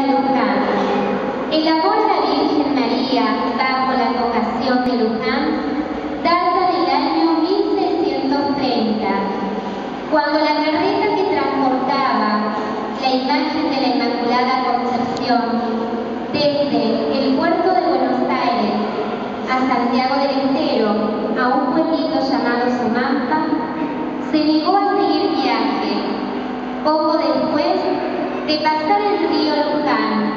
de Luján. El amor a la Virgen María bajo la advocación de Luján data del año 1630, cuando la carreta que transportaba la imagen de la Inmaculada Concepción desde el puerto de Buenos Aires a Santiago del Estero, a un pueblito llamado Sumampa, se negó a seguir viaje, poco después de pasar el río Luján,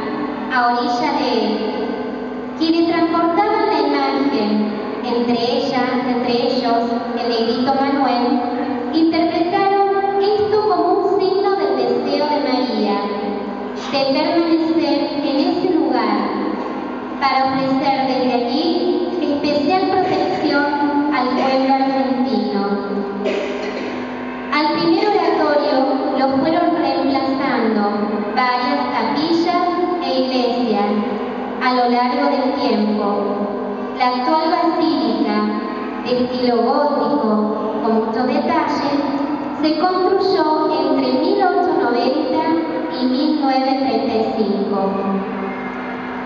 a orilla de él. Quienes transportaban la imagen, entre ellos el negrito Manuel, interpretaron esto como un signo del deseo de María de permanecer en ese lugar, para ofrecer desde allí especial protección al pueblo argentino. Al primer oratorio lo fueron reemplazando varias capillas e iglesias a lo largo del tiempo. La actual basílica, de estilo gótico con muchos detalles, se construyó entre 1890 y 1935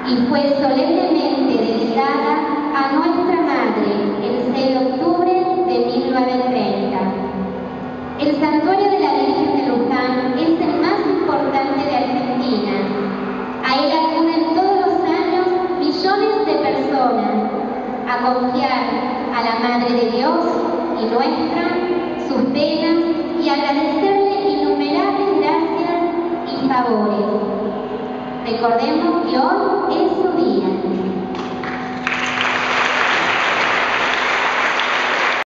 y fue solemnemente dedicada a Nuestra Madre el 6 de octubre de 1930. El Santuario de la Virgen de Luján es el más importante de Argentina. A él acuden todos los años millones de personas a confiar a la Madre de Dios y nuestra sus penas y agradecerle innumerables gracias y favores. Recordemos que hoy es su día.